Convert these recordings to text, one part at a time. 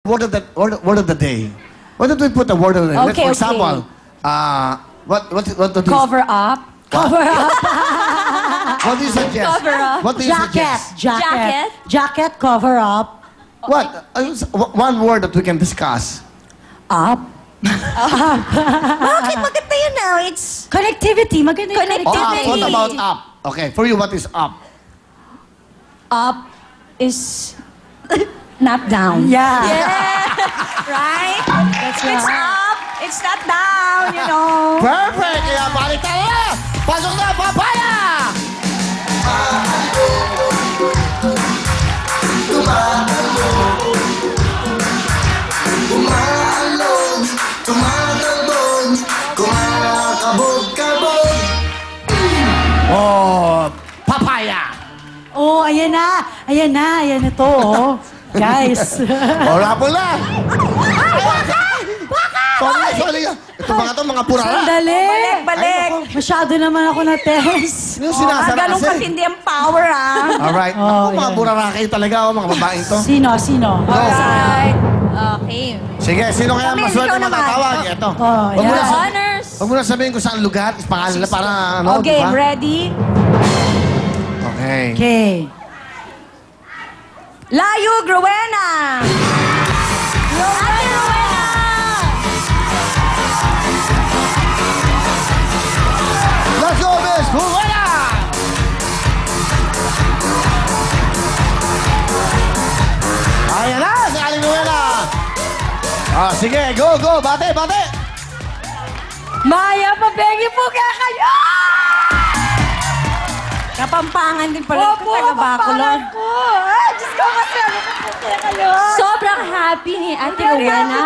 word of the day. Why don't we put a word of the day? Okay, For example, what do you... Cover up. Cover up. What do you suggest? Cover up. What do you suggest? Jacket. Jacket, cover up. What? One word that we can discuss. Up. Bakit maganda yun now? It's... Connectivity. Maganda yung Connectivity. Up. connectivity. What about up? Okay, for you, what is up? Up is... not down. Yeah. Right? That's It's right. up. It's not down, you know. Perfect! Kaya balik tayo na! Pasok na, papaya! Oh, papaya! Oh, ayan na. Ayan na. Ayan na to, oh. Guys. Wala po na! Sorry. Ito mga purara. Sandali. Balik. Masyado naman ako na-test. Yung sinasara Ganun kasi. katindi ang power, ah. Alright. Oh, Ako, mga yeah. purara kayo talaga, mga babaeng to. Sino? Alright. Okay. Sige, sino kaya Kami, maswerte ikaw naman. matatawag? Ito. Oh, Wag mo yeah. na Honors. Huwag mo na sabihin kung saan lugar, pangalan na para ano, Okay, di ba? ready? Okay. Okay. Layo, Growena. Ate Rowena. Let's go, Miss Rowena! Ayan na, si Aling Rowena! Ah, sige, go! Bate! Maya, pabengi po kaya kayo! Kapampangan din pala ito, taga Bacolod. Ay, Diyos ko kasi ano ko po kaya kayo. Sobrang happy ni Ate Rowena.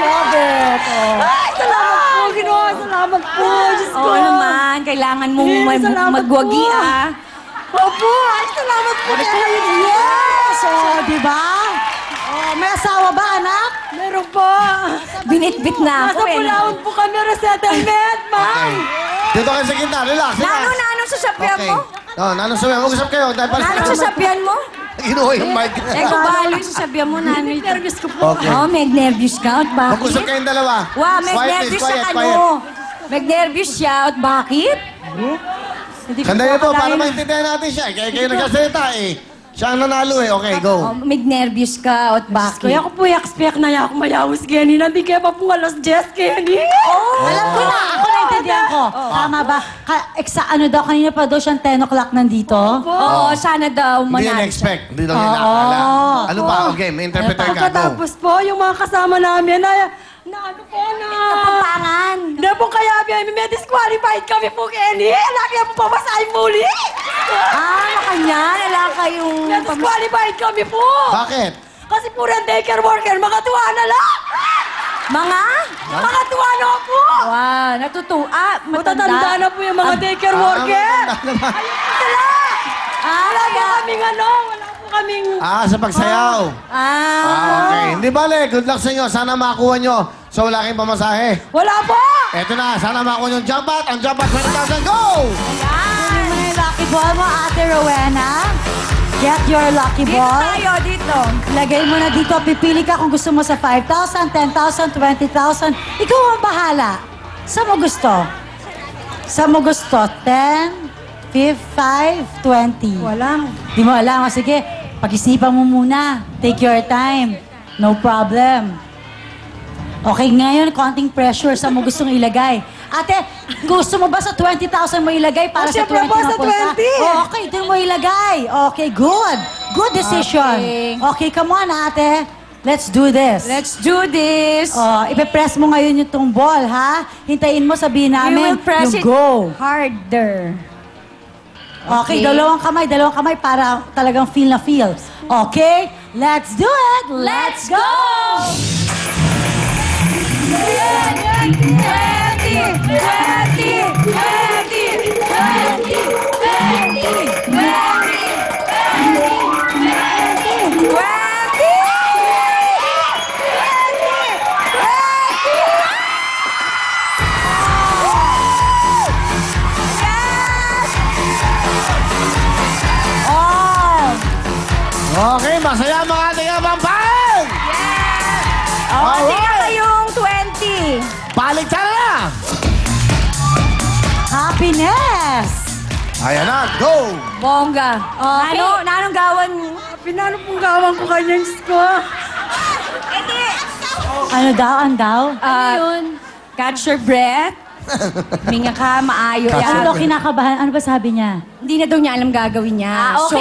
Love it. Oh. Ay, salamat po, ginawa. Salamat po. Diyos ko. Oo naman, kailangan mong magwagi, ah. Opo, ay, salamat po kaya kayo. Yes! Oh, di ba? Oh, may asawa ba, anak? Meron po. Binitbit na ako, Nasa eh. Pulawan po kami resettlement, ma'am. Dito kayo sa gitna, relax. Nanong sasapyan Okay. mo? Oh, nanong sabihan, mag-usap kayo. Dahil para Nanong sasapyan mo? Kinuha yung mic. Eh, kung balo yung sasapyan mo, nanay. Nervous ko po. Okay. Oh, mag-nervous ka. At Mag-usap bakit? kayong dalawa. Wow, Quiet, mag-nervous please, siya quiet, ka, quiet. no? Mag-nervous siya. At bakit? Hindi ko Sandali po, para akalain. maintindihan natin siya. Kaya kayo nagsasalita eh. Siya ang nanalo eh. Okay, go. Oh, mag-nervous ka. At bakit? Kaya ako po yakspek na ako mayawis kaya ni Hindi kaya pa po alas 10 kaya ni. Oh! Alam ko na, ako naintindihan ko. Tama ba? Ano daw, kanina pa daw siyang 10 o'clock nandito? Oo, sana daw Hindi manalo. na-expect. Hindi lang niya Oo. nakakala. Ano pa? Okay, may interpreter ka. Go. Pagkatapos po, yung mga kasama namin na ano po na... Kapampangan. Na po kaya may disqualified kami po kaya ni. Lagi na po pamasahin muli. Makanya. Wala kayong... Disqualified kami po. Bakit? Kasi puro ang daycare worker, mga tuwa na lang. Mga? Mga tuwa na po. Wow, natutuwa. Matatanda na po yung mga daycare worker. matanda naman. Ayun po sila. Wala po kaming wala po kaming... Sa pagsayaw. Okay. Hindi bale, good luck sa inyo. Sana makuha nyo. So wala kayong pamasahe. Wala po. Eto na, sana makuha nyo yung jump out. Ang jump out, 20,000, go! Kunin mo na yung lucky ball mo, Ate Rowena. Get your lucky Dito ball. tayo, dito. Lagay mo na dito. Pipili ka kung gusto mo sa 5,000, 10,000, 20,000. Ikaw ang bahala. Saan mo gusto? Saan mo gusto? 10, 5, 20. Walang. Di mo alam. O, sige, pag-isipan mo muna. Take your time. No problem. Okay, ngayon, konting pressure. Saan mo gustong ilagay? Ate, gusto mo ba sa 20,000 mo ilagay para sa 20 Siyempre po, na sa pulsa? 20. Oh, okay, doon mo ilagay. Okay, good. Good decision. Okay. Okay, come on, ate. Let's do this. Let's do this. Oh, ipe-press mo ngayon yung tong ball, ha? Hintayin mo, sabihin We namin will press yung it go. harder. Okay, Okay. dalawang kamay para talagang feel na feel. Okay, let's do it. Let's go! 20. Okay, masaya mga ating ama. Sasampahan! Hindi na Alright. kayong 20. Balik na! Happiness! Ayan na, go! Bongga. Okay. Nanong gawan mo? Pinano pong gawan ko kanya, Diyos ko? Hindi. Ano daw, an daw? Yun? Catch your breath. Huminga ka, maayo Catch Ano yan. daw kinakabahan? Ano ba sabi niya? Hindi na daw niya alam gagawin niya. okay. So,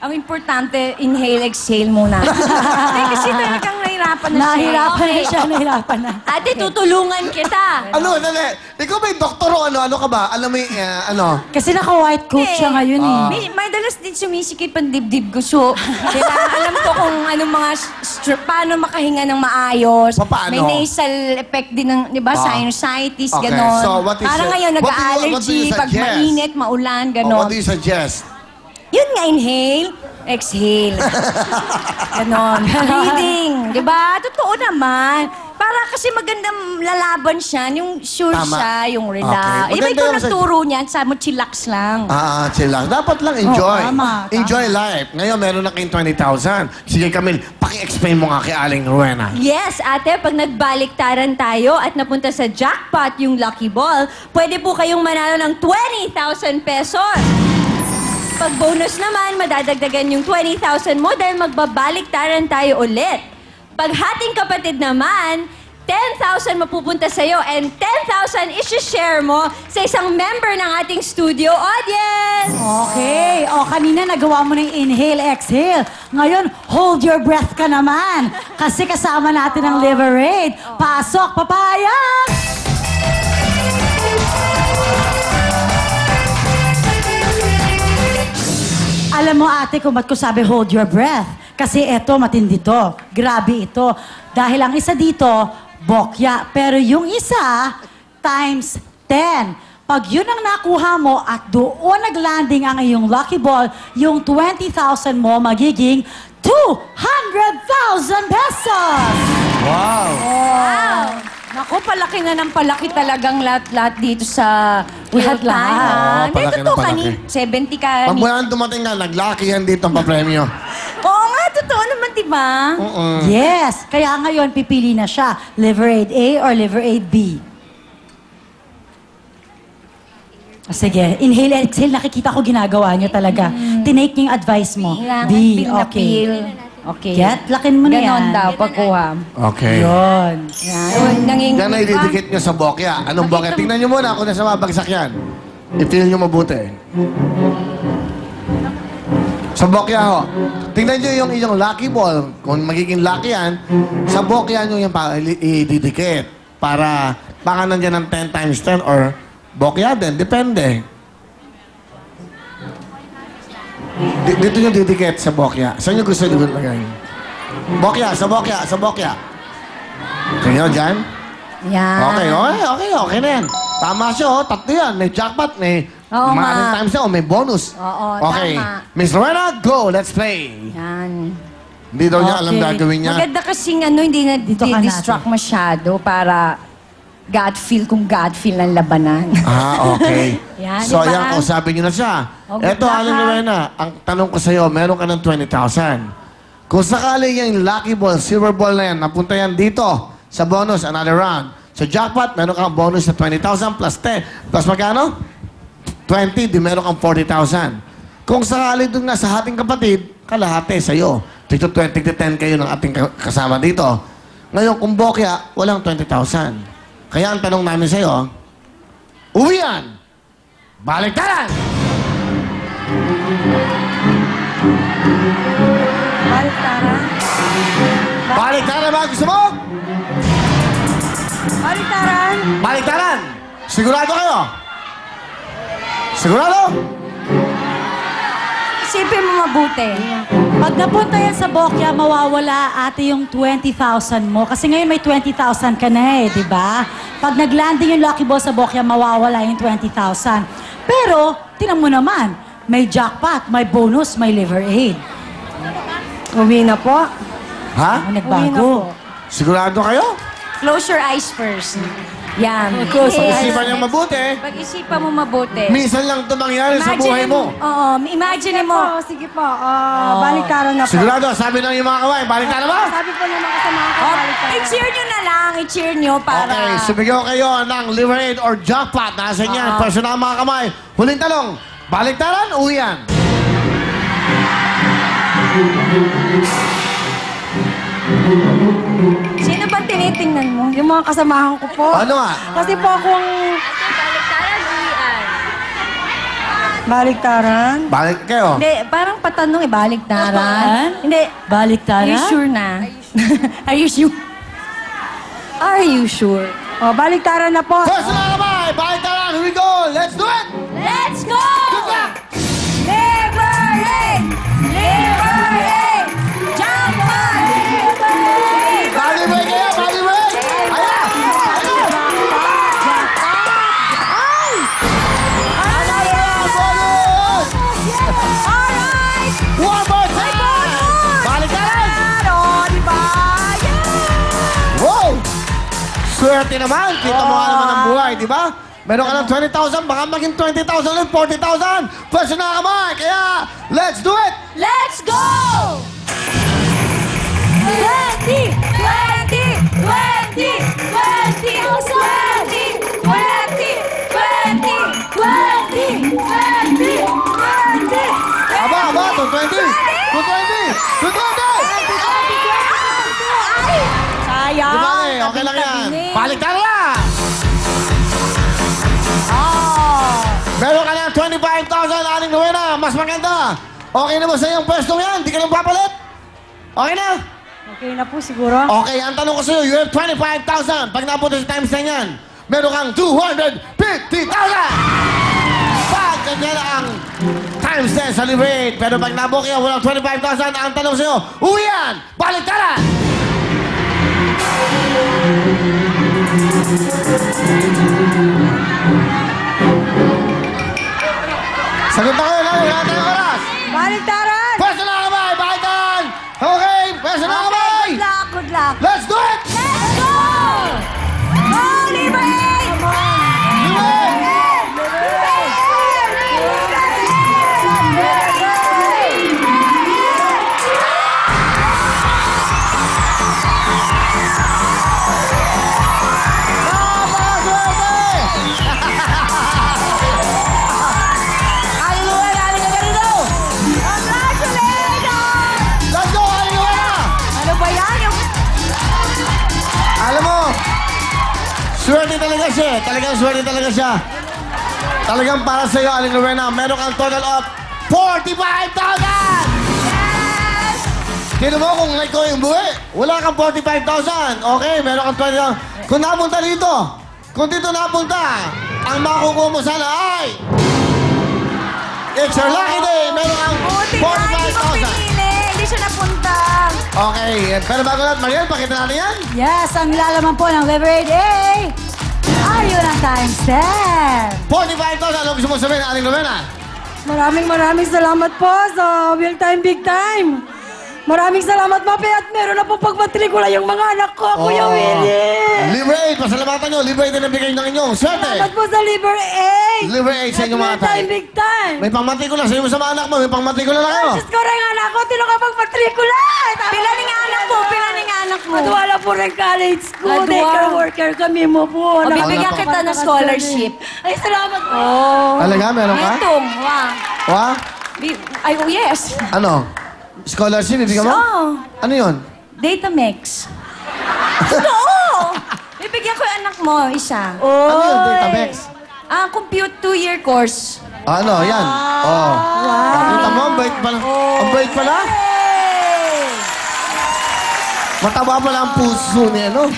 ang importante, inhale, exhale muna. Hindi, kasi talagang nahirapan na siya. Nahirapan na siya, nahirapan na. Ate, tutulungan kita. Ano, dali. Ikaw ba yung doktor o ano? Ano ka ba? Alam mo yung, ano? Kasi naka-white coat siya ngayon eh. May dalas din sumisikip ang dibdib ko. So, kailangan alam ko kung anong mga, paano makahinga ng maayos. Paano? May nasal effect din ng, di ba, sinusitis, Okay, ganon. so what is Parang it? ngayon, What do you nag-allergy, pag suggest? mainit, maulan, Oh, ganon. what do you suggest? Yun nga, inhale, exhale. Ganon. Breathing. Di ba? Totoo naman. Para kasi magandang lalaban siya, yung sure Tama. siya, yung relax. Okay. Iba Maganda ikaw yung nagturo niyan, sabi mo, chillax lang. Chill lang. Dapat lang enjoy. tama. Enjoy life. Ngayon, meron na kayong 20,000. Sige, Camille, paki-explain mo nga kay Aling Rowena. Yes, ate, pag nagbaliktaran tayo at napunta sa jackpot yung lucky ball, pwede po kayong manalo ng 20,000 pesos. Pag bonus naman, madadagdagan yung 20,000 mo dahil magbabaliktaran tayo ulit. Pag hating kapatid naman, 10,000 mapupunta sa'yo and 10,000 isi-share mo sa isang member ng ating studio audience. Okay. O, kanina nagawa mo ng inhale, exhale. Ngayon, hold your breath ka naman. Kasi kasama natin ang Liverade. Pasok, papayag! Alam mo ate kung ba't ko sabi hold your breath. Kasi eto, matindi to. Grabe ito. Dahil ang isa dito, bokya. Pero yung isa, times 10. Pag yun ang nakuha mo at doon naglanding ang iyong lucky ball, yung 20,000 mo magiging 200,000 pesos! Wow! Naku, palaki na ng palaki talagang lahat dito sa Lahat real time. lahat. ha? Oo, Hindi, palaki totoo ng kani. palaki. 70 ka. Pag wala nang dumating nga, naglaki yan dito ang papremyo. Oo nga, totoo naman, di ba? Yes. Kaya ngayon, pipili na siya. Liverade A or Liverade B? Sige. Inhale, exhale. Nakikita ko ginagawa niyo talaga. Tinake niyo yung advice mo. Kailangan B. feel na Okay. feel. Okay. Get, lakin mo na Ganon yan. daw, pagkuha. Okay. Yun. Yan. Yan ay didikit nyo sa bokya. Anong bokya? Tingnan nyo muna kung nasa mabagsak yan. I-feel nyo mabuti. Sa bokya ho. Tingnan nyo yung inyong lucky ball. Kung magiging lucky yan, sa bokya nyo yung ididikit. Para baka nandiyan ng 10 times 10 or bokya din. Depende. Dito nyo didikit sa bokya. Saan nyo gusto nyo lagay? Bokya, sa bokya, sa bokya. Tingnan nyo dyan. Yan. Okay na yan. Tama siya, oh. Tatlo yan. May jackpot, may Oo nga. maraming times na, may bonus. Oo, okay. tama. Miss Rowena, go. Let's play. Yan. Hindi daw niya alam Okay. gagawin niya. Maganda kasing hindi na Dito ka distract masyado para God feel kung God feel ng labanan. Okay. Yan, So, di ba? yan, kausapin niyo na siya. Oh, good Eto, luck, Aling ha? Rowena, ang tanong ko sa'yo, meron ka ng 20,000. Kung sakali yung lucky ball, silver ball na yan, napunta yan dito sa bonus, another round. Sa jackpot, meron kang bonus na 20,000 plus 10. Plus magkano? 20, di meron kang 40,000. Kung sakali doon nga sa ating kapatid, kalahati sa'yo. Dito 20 to 10 kayo ng ating kasama dito. Ngayon, kung bokya, walang 20,000. Kaya ang tanong namin sa'yo, uwi yan! Baliktaran! Baliktaran. Baliktaran ba gusto mo? Baliktaran. Baliktaran! Sigurado kayo? Sigurado? Isipin mo mabuti. Pag napunta yan sa bokya, mawawala ate yung 20,000 mo. Kasi ngayon may 20,000 ka na di ba? Pag naglanding yung lucky ball sa bokya, mawawala yung 20,000. Pero, tinan mo naman, may jackpot, may bonus, may liver aid. Uwi na po. Ha? Ano Uwi na nagbago? po. Sigurado kayo? Close your eyes first. Yan. Pag-isipan niyo mabuti. Pag-isipan mo mabuti. Minsan lang ito mangyari sa buhay mo. Oo, imagine mo. Sige po. Baliktaran na po. Sigurado, sabi ng yung mga kawain, balik na ba? Sabi po ng mga kasama ko, Oh, baliktaran. i-cheer nyo na lang. I-cheer nyo para... Okay, sumigaw kayo ng Liberate or Jackpot. Nasaan yan? Personal mga kamay. Huling talong, baliktaran o yan? Sino ba tinitingnan mo? Yung mga kasamahan ko po. Ano nga? Kasi po akong baliktaran. Balik kayo. Hindi, parang patanong eh, baliktaran. Hindi. Baliktaran? Are you sure na? Are you sure? Are you sure? O, baliktaran na po. Personal kamay, baliktaran. Here we go. Let's do it. Let's go! Good luck. Liberate! Liberate! Jackpot! Liberate! Body break kayo, body break. Ayan. Bonus. Alright! One more time. Baliktaran. Oh, di ba? Wow! Swerte naman. Kita mo nga naman ang buhay, di ba? Meron ka ng 20,000, baka maging 20,000 ulit, 40,000. Pwede na kamay. Kaya, let's do it! Let's go! 20! 20! 20! 20! 20! 20! 20! 20! 20! 20! Aba, 220! 220! 220! Ay! Sayang! Di ba eh, okay lang yan. Baliktaran lang! Meron ka ng 25,000, Aling Rowena. Mas maganda. Okay na ba sa iyong pwestong yan? Di ka nang papalit? Okay na? Okay na po siguro. Okay, ang tanong ko sa'yo, you have 25,000. Pag napunta sa times 10 yan, meron kang 250,000! Pag ganyan ang times 10 sa Liberate. Pero pag nabuki yan, walang 25,000, ang tanong sa'yo, uwi yan! Baliktaran! Sagot na kayo, wala tayong oras. Baliktaran! Pwesto na kamay, baliktaran! Okay, pwesto na kamay! Good luck, good luck. Let's do it! Let's go! Go, Liberate! Liberate! Let's go, Aling Rowena! Ano ba yan? Alam mo, swerte talaga siya. Talagang swerte talaga siya. Talagang para sa iyo, Aling Rowena, meron kang total of 45,000! Tignan mo kung like ko yung buhay. Wala kang 45,000. Okay, meron kang 20,000. Kung napunta dito, kung dito napunta, ang makukuha mo sana ay... It's your lucky day! Meron kang Buti na, hindi ko 45,000. pinili. Hindi siya napunta. Okay, pero bago lahat, Mariel, pakita natin yan. Yes, ang lalaman po ng Liberate A. Ayun ang times 10. 45,000. Ano gusto mo sabihin, Aling Rowena? Maraming salamat po sa Real Time Big Time. Maraming salamat, Mape, at meron na po pagmatrikula yung mga anak ko, Kuya Willie. Liberate, pasalamatan nyo. Liberate na nabigay ng inyong swerte. Salamat po sa Liber 8. Liberate sa inyong mga Real Time tay. Big Time. May pangmatrikula sa iyo sa mga anak mo. May pangmatrikula na kayo. Diyos ko rin anak ko, tinakapagmatrikula. Pila ni nga anak mo? Pila ni nga anak mo? Madwala po rin college school. Madwa. Daycare worker kami mo po. O, bibigyan kita ng scholarship. Ay, salamat po. Talaga, meron ka? Itong, wow. Wa? Ay, oh yes. Ano? Scholarship, bibigyan mo? Oo. Ano yun? Datamix. Totoo! Bibigyan ko yung anak mo, isa. Ano yun, database? Compute 2-year course. Ano, yan. Oh. Kita mo, ang bait pala. Ang bait pala. Mataba pala ang puso niya, no?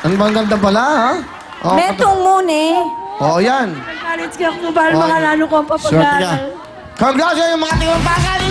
Ang ganda pala, ha? Oh, Metong muna oh, yan. College ka po, para Oh, mga lalo ko ang Swerte ka. papag-aaral. Congratulations, mga tingong pangkali!